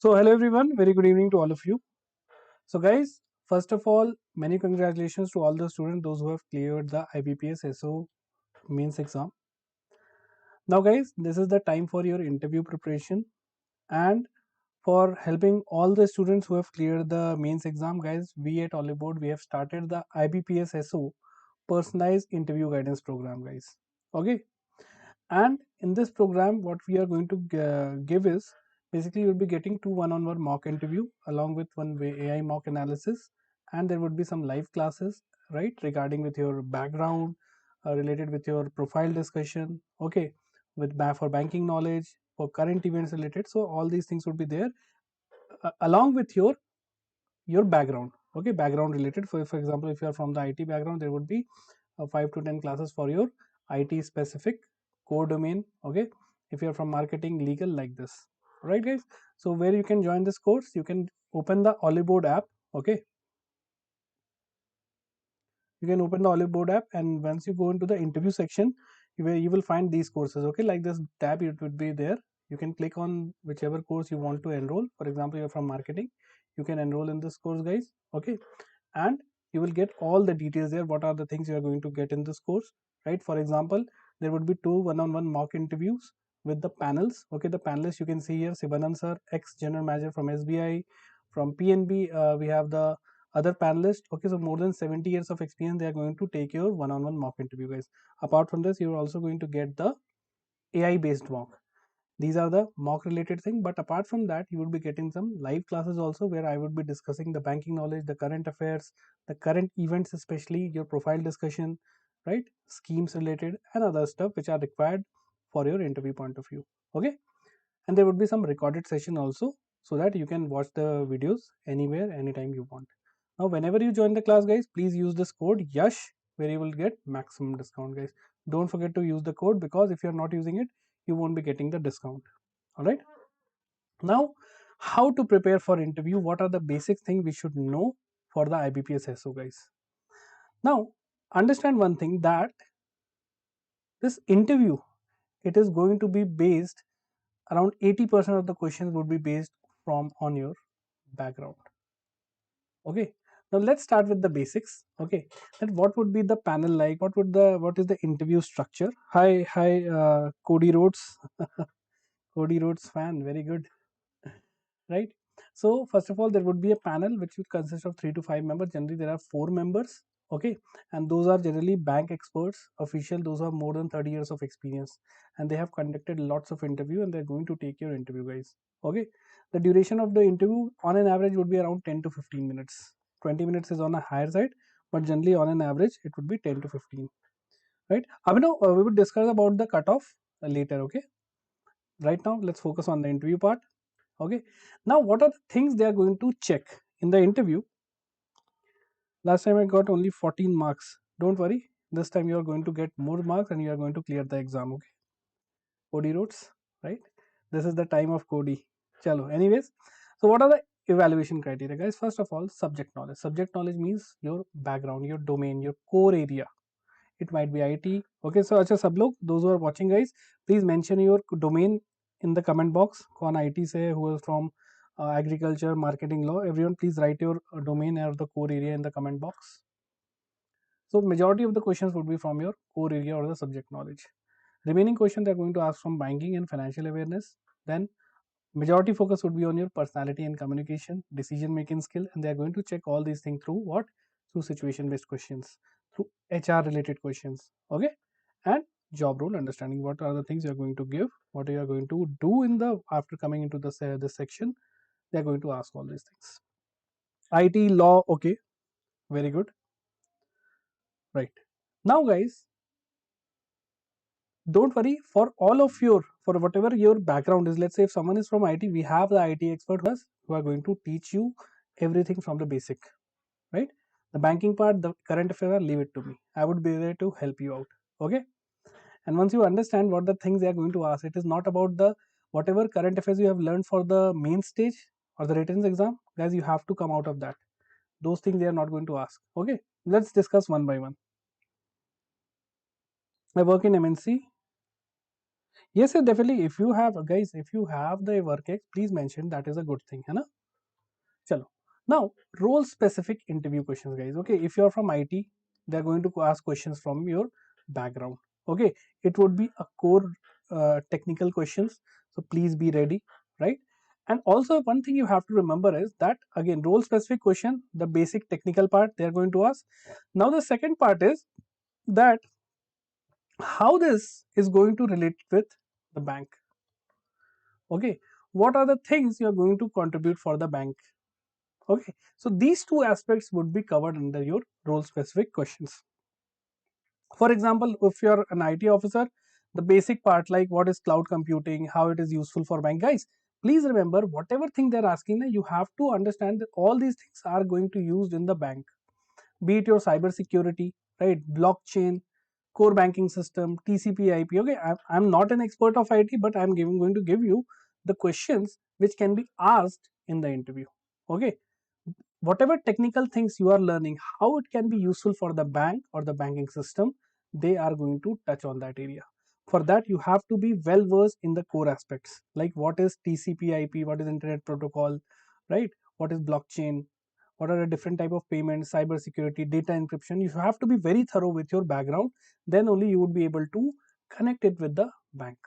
So hello everyone, very good evening to all of you. So guys, first of all, many congratulations to all the students, those who have cleared the IBPS SO mains exam. Now guys, this is the time for your interview preparation and for helping all the students who have cleared the mains exam. Guys, we at Oliveboard, we have started the IBPS SO personalized interview guidance program, guys. Okay. And in this program, what we are going to give is basically you'll be getting two one-on-one mock interview along with one AI mock analysis, and there would be some live classes, right, regarding with your background, related with your profile discussion, okay, with for banking knowledge, for current events related. So all these things would be there along with your background, okay, background related. For example, if you are from the IT background, there would be 5 to 10 classes for your IT specific core domain, okay. If you are from marketing, legal, like this, right guys. So where you can join this course, you can open the Oliveboard app, okay. You can open the Oliveboard app, and once you go into the interview section, you will find these courses, okay, like this tab, it would be there. You can click on whichever course you want to enroll. For example, you're from marketing, you can enroll in this course, guys, okay. And you will get all the details there, what are the things you are going to get in this course, right? For example, there would be two one-on-one mock interviews with the panels, okay. The panelists you can see here: Sivanand sir, ex general manager from SBI. From PNB, we have the other panelists, okay. So more than 70 years of experience, they are going to take your one-on-one mock interview, guys. Apart from this, you are also going to get the AI based mock. These are the mock related thing, but apart from that, you would be getting some live classes also, where I would be discussing the banking knowledge, the current affairs, the current events, especially your profile discussion, right, schemes related and other stuff which are required for your interview point of view, okay. And there would be some recorded session also, so that you can watch the videos anywhere, anytime you want. Now whenever you join the class, guys, please use this code Yash, where you will get maximum discount, guys. Don't forget to use the code, because if you are not using it, you won't be getting the discount. All right. Now, how to prepare for interview? What are the basic things we should know for the IBPS SO, guys? Now, understand one thing, that this interview, it is going to be based around 80% of the questions would be based from on your background, okay. Now let's start with the basics, okay. That what would be the panel like, what is the interview structure. Hi Cody Rhodes. Cody Rhodes fan, very good, right? So first of all, there would be a panel which would consist of 3 to 5 members. Generally there are 4 members, okay. And those are generally bank experts, official, those are more than 30 years of experience, and they have conducted lots of interview, and they're going to take your interview, guys, okay. The duration of the interview on an average would be around 10 to 15 minutes. 20 minutes is on a higher side, but generally on an average it would be 10 to 15, right. Abhinav, we will discuss about the cutoff later, okay. Right now let's focus on the interview part, okay. Now what are the things they are going to check in the interview? Last time I got only 14 marks. Don't worry, this time you are going to get more marks and you are going to clear the exam, okay. Cody Roads, right? This is the time of Cody. Chalo. Anyways, so what are the evaluation criteria, guys? First of all, subject knowledge. Subject knowledge means your background, your domain, your core area. It might be IT. Okay, so अच्छा सब लोग, those who are watching, guys, please mention your domain in the comment box. कौन IT से है, who is from agriculture, marketing, law. Everyone, please write your domain or the core area in the comment box. So majority of the questions would be from your core area or the subject knowledge. Remaining questions they are going to ask from banking and financial awareness. Then majority focus would be on your personality and communication, decision making skill, and they are going to check all these things through what? Through situation based questions, through HR related questions, okay. And job role understanding, what are the things you are going to give, what you are going to do in the after coming into this section. They are going to ask all these things. IT, law, okay, very good, right. Now guys, don't worry, for all of your, for whatever your background is, let's say if someone is from IT, we have the IT expert who are going to teach you everything from the basic, right. The banking part, the current affair, leave it to me, I would be there to help you out, okay. And once you understand what the things they are going to ask, it is not about the whatever current affairs you have learned for the main stage or the written exam, guys, you have to come out of that. Those things they are not going to ask, okay. Let's discuss one by one. I work in MNC. Yes, yes, definitely. If you have, guys, if you have the work ex, please mention, that is a good thing, है ना? Chalo. Now, role specific interview questions, guys. Okay, if you're from IT, they're going to ask questions from your background. Okay, it would be a core technical questions. So please be ready, right? And also one thing you have to remember is that again, role specific question, the basic technical part they're going to ask. Now the second part is that how this is going to relate with the bank. Okay, what are the things you are going to contribute for the bank? Okay, so these two aspects would be covered under your role specific questions. For example, if you're an IT officer, the basic part like what is cloud computing, how it is useful for bank, guys, please remember whatever thing they're asking, you have to understand that all these things are going to used in the bank, be it your cyber security, right, blockchain, core banking system, TCP IP. Okay, I'm not an expert of IT, but I'm going to give you the questions which can be asked in the interview. Okay, whatever technical things you are learning, how it can be useful for the bank or the banking system, they are going to touch on that area. For that, you have to be well versed in the core aspects like what is TCP IP, what is internet protocol, right, what is blockchain, what are the different type of payments, cyber security, data encryption. You have to be very thorough with your background, then only you would be able to connect it with the bank.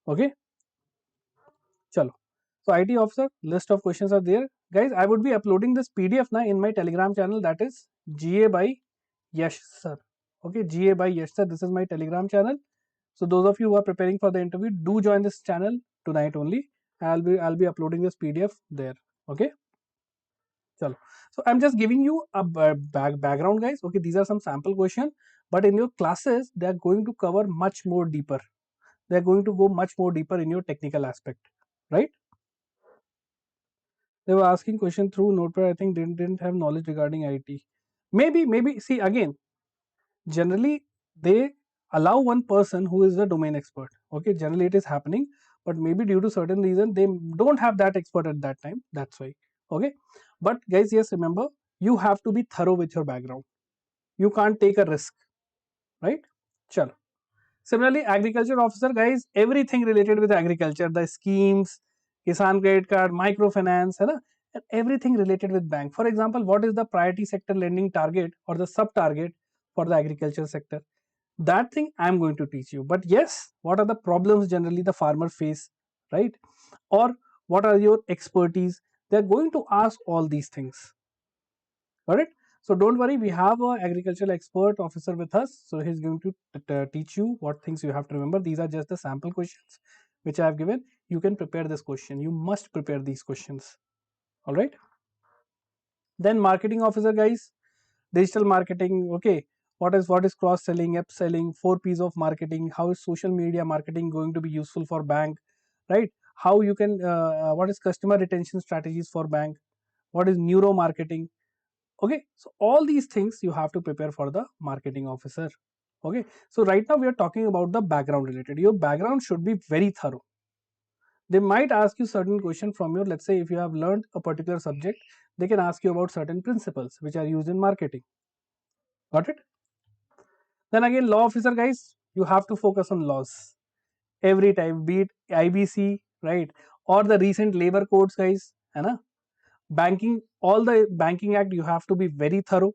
Okay, chalo. So IT officer, list of questions are there. Guys, I would be uploading this PDF now in my Telegram channel, that is GA by Yash Sir. Okay, GA by Yash Sir. This is my Telegram channel. So those of you who are preparing for the interview, do join this channel tonight only. I'll be uploading this PDF there. Okay. Chalo. So I'm just giving you a background, guys. Okay, these are some sample questions, but in your classes, they are going to cover much more deeper. They are going to go much more deeper in your technical aspect, right? They were asking question through Notepad. I think didn't have knowledge regarding IT. Maybe. See again. Generally, they allow one person who is the domain expert. Okay, generally it is happening, but maybe due to certain reason they don't have that expert at that time. That's why. Okay, but guys, yes, remember you have to be thorough with your background. You can't take a risk, right? Chalo. Similarly, agriculture officer, guys, everything related with agriculture, the schemes, Kisan credit card, microfinance, hai na? And everything related with bank. For example, what is the priority sector lending target or the sub target for the agriculture sector? That thing I'm going to teach you. But yes, what are the problems generally the farmer face, right? Or what are your expertise? They're going to ask all these things. Got it? So don't worry, we have an agricultural expert officer with us. So he's going to teach you what things you have to remember. These are just the sample questions which I have given. You can prepare this question. You must prepare these questions. All right. Then marketing officer, guys, digital marketing. Okay, what is cross selling, upselling, 4 P's of marketing. How is social media marketing going to be useful for bank, right? How you can what is customer retention strategies for bank? What is neuro marketing? Okay, so all these things you have to prepare for the marketing officer. Okay, so right now we are talking about the background related. Your background should be very thorough. They might ask you certain question from your, let's say if you have learned a particular subject, they can ask you about certain principles which are used in marketing. Got it? Then again, law officer, guys, you have to focus on laws every time, be it IBC, right, or the recent labor codes, guys, है ना? Banking, all the banking act, you have to be very thorough.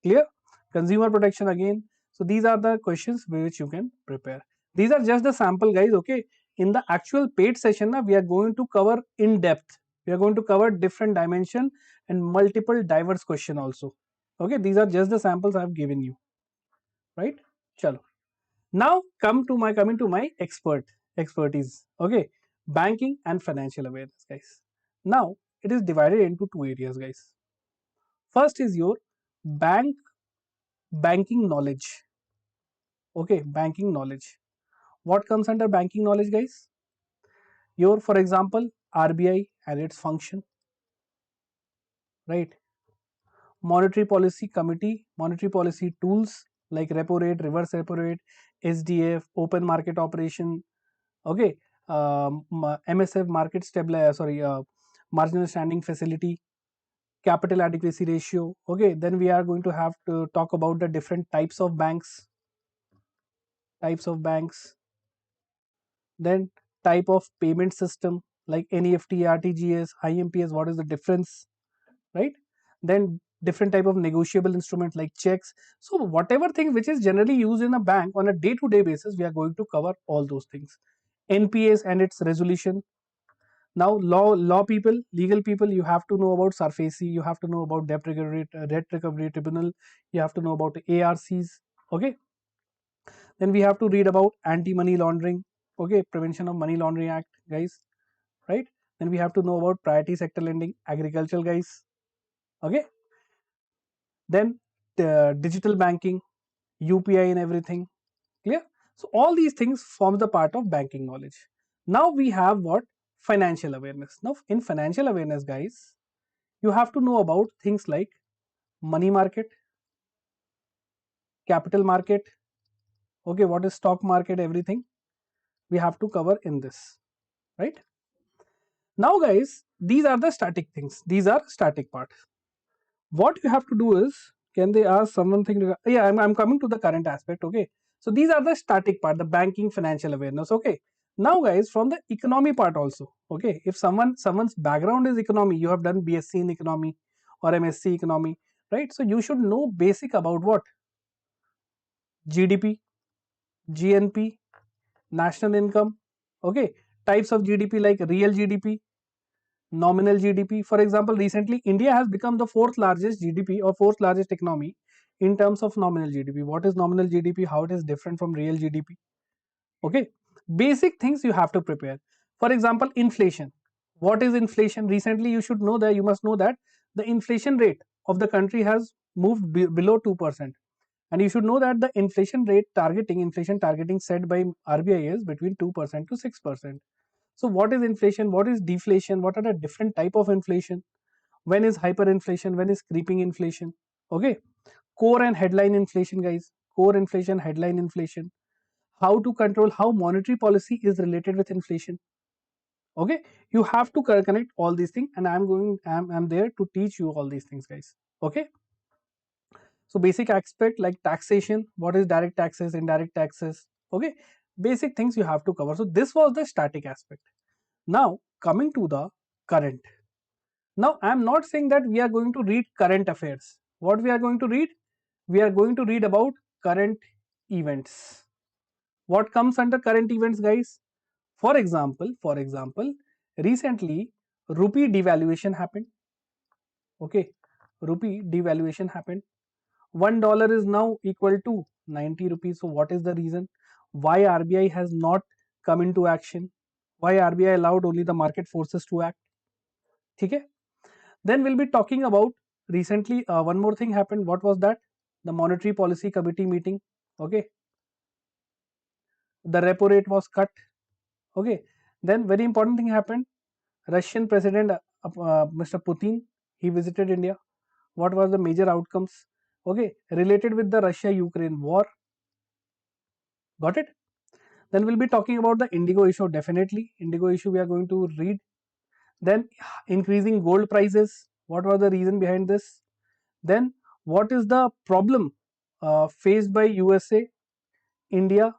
Clear? Consumer protection again. So these are the questions which you can prepare. These are just the sample, guys. Okay, in the actual paid session we are going to cover in depth. We are going to cover different dimension and multiple diverse question also. Okay, these are just the samples I have given you, right? Chalo. Now coming to my expertise. Okay, banking and financial awareness, guys. Now it is divided into two areas, guys. First is your banking knowledge. Okay, banking knowledge. What comes under banking knowledge, guys? Your, for example, RBI and its function, right? Monetary policy committee, monetary policy tools like repo rate, reverse repo rate, SDF, open market operation. Okay, MSF, market stabilizer, marginal standing facility, capital adequacy ratio. Okay, then we are going to have to talk about the different types of banks. then type of payment system like NEFT, RTGS, IMPS, what is the difference, right? Then different type of negotiable instrument like checks. So whatever thing which is generally used in a bank on a day-to-day basis, we are going to cover all those things. NPS and its resolution. Now law people, legal people, you have to know about SARFAESI, you have to know about debt recovery tribunal, you have to know about ARCs. Okay, then we have to read about anti-money laundering, okay, Prevention of Money Laundering Act, guys, right? Then we have to know about priority sector lending, agricultural, guys. Okay, then digital banking, UPI and everything. Clear? So all these things form the part of banking knowledge. Now we have what? Financial awareness. Now in financial awareness, guys, you have to know about things like money market, capital market, okay, what is stock market, everything we have to cover in this, right? Now guys, these are the static things, these are static part. What you have to do is, can they ask someone thing? Yeah, I'm coming to the current aspect. Okay, so these are the static part, the banking financial awareness. Okay, now guys, from the economy part also, okay, if someone's background is economy, you have done BSc in economy or MSc economy, right? So you should know basic about what? GDP, GNP, national income, okay, types of GDP like real GDP, nominal GDP. For example, recently India has become the fourth largest GDP or fourth largest economy in terms of nominal GDP. What is nominal GDP? How it is different from real GDP? Okay, basic things you have to prepare. For example, inflation. What is inflation? Recently, you should know that, you must know that the inflation rate of the country has moved below 2%. And you should know that the inflation targeting set by RBI is between 2% to 6%. So what is inflation? What is deflation? What are the different type of inflation? When is hyperinflation? When is creeping inflation? Okay. Core and headline inflation, guys. Core inflation, headline inflation. How to control, how monetary policy is related with inflation. Okay. You have to connect all these things, and I'm there to teach you all these things, guys. Okay. So basic aspect like taxation, what is direct taxes, indirect taxes. Okay. Basic things you have to cover. So this was the static aspect. Now coming to the current. Now I am not saying that we are going to read current affairs. What we are going to read? We are going to read about current events. What comes under current events, guys? For example, recently rupee devaluation happened. Okay, rupee devaluation happened. $1 is now equal to 90 rupees. So what is the reason? Why RBI has not come into action? Why RBI allowed only the market forces to act? Okay. Then we'll be talking about recently one more thing happened. What was that? The Monetary Policy Committee meeting. Okay. The repo rate was cut. Okay. Then very important thing happened. Russian President Mr. Putin, he visited India. What was the major outcomes? Okay. Related with the Russia-Ukraine war. Got it? Then we'll be talking about the Indigo issue. Definitely. Indigo issue we are going to read. Then increasing gold prices. What was the reason behind this? Then what is the problem faced by USA, India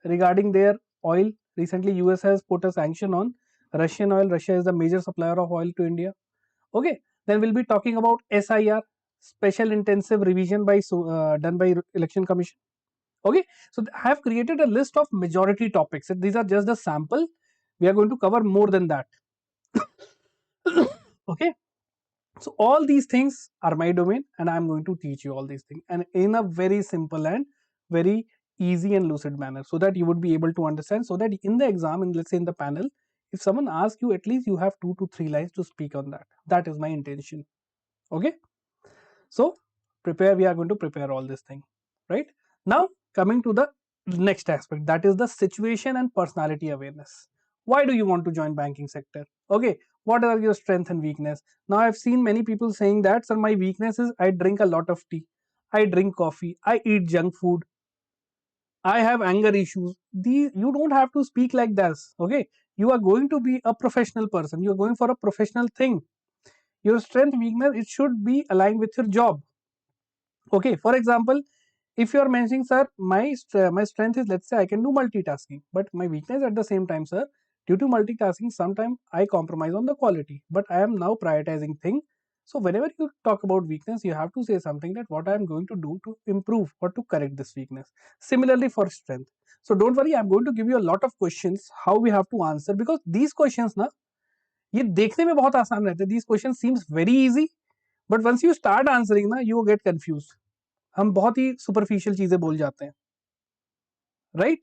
regarding their oil? Recently US has put a sanction on Russian oil. Russia is the major supplier of oil to India. Okay, then we'll be talking about SIR, special intensive revision by done by Election Commission. Okay, so I have created a list of majority topics. These are just a sample. We are going to cover more than that. Okay, so all these things are my domain, and I'm going to teach you all these things, and in a very simple and very easy and lucid manner, so that you would be able to understand, so that in the exam, and let's say in the panel, if someone asks you, at least you have 2 to 3 lines to speak on that. That is my intention. Okay, so prepare. We are going to prepare all this thing, right? Now coming to the next aspect, that is the situation and personality awareness. Why do you want to join banking sector? Okay, what are your strength and weakness? Now I've seen many people saying that, sir, my weakness is I drink a lot of tea, I drink coffee, I eat junk food, I have anger issues. These, you don't have to speak like this. Okay, you are going to be a professional person, you are going for a professional thing. Your strength, weakness, it should be aligned with your job. Okay, for example, if you are mentioning, sir, my strength is, let's say, I can do multitasking, but my weakness at the same time, sir, due to multitasking sometimes I compromise on the quality, but I am now prioritizing thing. So whenever you talk about weakness, you have to say something that what I am going to do to improve or to correct this weakness. Similarly for strength. So don't worry, I'm going to give you a lot of questions how we have to answer, because these questions na, ये देखने में बहुत आसान रहते हैं. These questions seems very easy, but once you start answering ना, you get confused. हम बहुत ही सुपरफिशियल चीजें बोल जाते हैं. Right?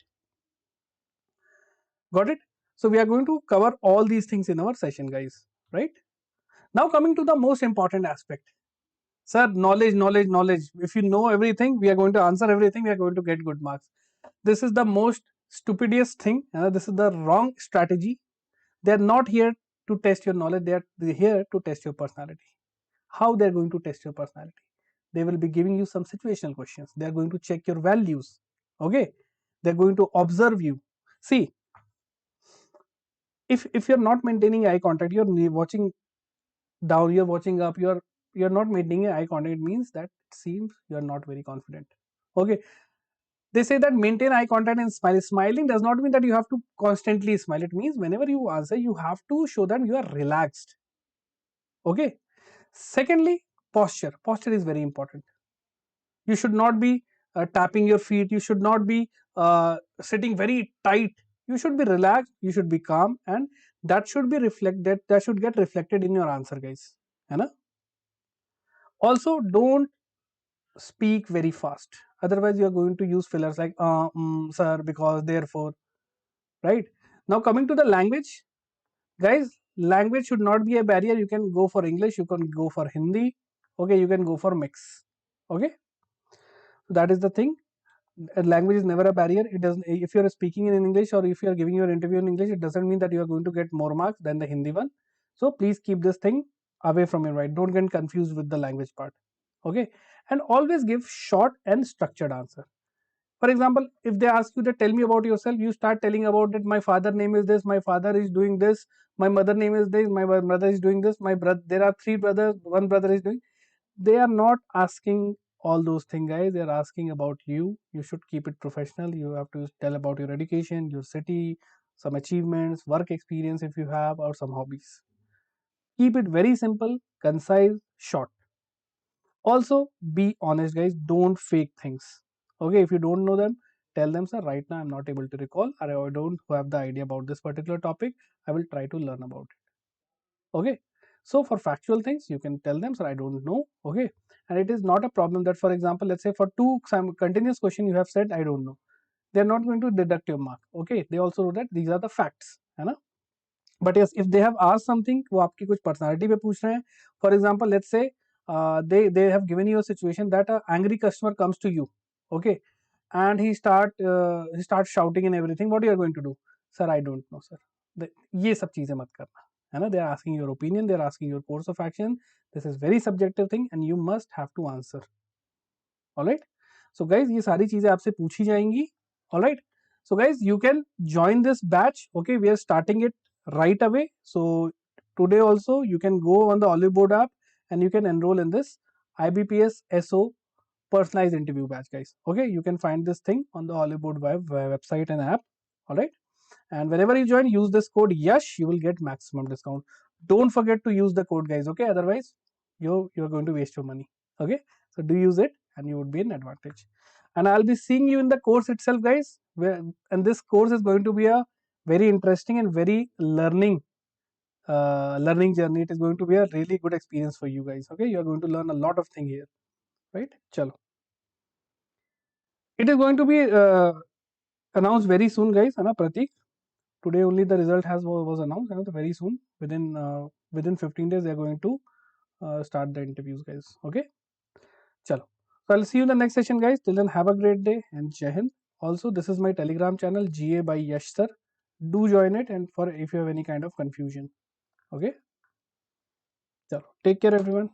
Got it? So we are going to cover all these things in our session, guys. Right? Now coming to the most important aspect. Sir, knowledge, knowledge, knowledge. If you know everything, we are going to answer everything, we are going to get good marks. This is the most stupidest thing. This is the wrong strategy. They are not here to test your knowledge, they are here to test your personality. How they are going to test your personality? They will be giving you some situational questions. They are going to check your values. Okay? They are going to observe you. See, if you're not maintaining eye contact, you're watching down, you're watching up, you're not maintaining eye contact, it means that it seems you're not very confident. Okay, they say that maintain eye contact and smile. Smiling does not mean that you have to constantly smile. It means whenever you answer, you have to show that you are relaxed. Okay. Secondly, posture is very important. You should not be tapping your feet, you should not be sitting very tight. You should be relaxed, you should be calm, and that should be reflected, that should get reflected in your answer, guys. है ना? Also, don't speak very fast, otherwise you are going to use fillers like sir, because, therefore. Right? Now coming to the language, guys, language should not be a barrier. You can go for English, you can go for Hindi. Okay, you can go for mix. Okay, so that is the thing. Language is never a barrier. It doesn't, if you are speaking in English or if you are giving your interview in English, it doesn't mean that you are going to get more marks than the Hindi one. So please keep this thing away from your mind. Don't get confused with the language part. Okay, and always give short and structured answer. For example, if they ask you to tell me about yourself, you start telling about that my father name is this, my father is doing this, my mother name is this, my brother is doing this, my brother, there are 3 brothers, one brother is doing. They are not asking all those things, guys. They are asking about you. You should keep it professional. You have to tell about your education, your city, some achievements, work experience if you have, or some hobbies. Keep it very simple, concise, short. Also, be honest, guys. Don't fake things. Okay, if you don't know them, tell them, sir, right now I'm not able to recall, or I don't have the idea about this particular topic. I will try to learn about it. Okay, so for factual things, you can tell them, sir, I don't know. Okay, and it is not a problem that, for example, let's say for 2 continuous question you have said I don't know. They're not going to deduct your mark. Okay, they also know that these are the facts, है ना? But yes, if they have asked something, वो आपकी कुछ personality पे पूछ रहे हैं. For example, let's say they have given you a situation that an angry customer comes to you. Okay, and he starts shouting and everything. What you are going to do? Sir, I don't know, sir. ये सब चीजें मत करना, है ना? They are asking your opinion, they are asking your course of action. This is very subjective thing and you must have to answer. Alright, so guys, ये सारी चीजें आपसे पूछी जाएंगी. Alright, so guys, you can join this batch. Okay, we are starting it right away. So today also you can go on the Oliveboard app and you can enroll in this IBPS SO personalized interview batch, guys. Okay, you can find this thing on the Oliveboard website and app. Alright, and whenever you join, use this code Yash, you will get maximum discount. Don't forget to use the code, guys. Okay, otherwise you're going to waste your money. Okay, so do use it and you would be an advantage. And I'll be seeing you in the course itself, guys, and this course is going to be a very interesting and very learning journey. It is going to be a really good experience for you guys. Okay, you are going to learn a lot of things here. Right, chalo. It is going to be announced very soon, guys. Anna Pratik. Today only the result was announced. Very soon, within 15 days, they are going to start the interviews, guys. Okay, chalo. So I'll see you in the next session, guys. Till then, have a great day and Jai Hind. Also, this is my Telegram channel, GA by Yash Sir. Do join it, and for if you have any kind of confusion. Okay, chalo. Take care, everyone.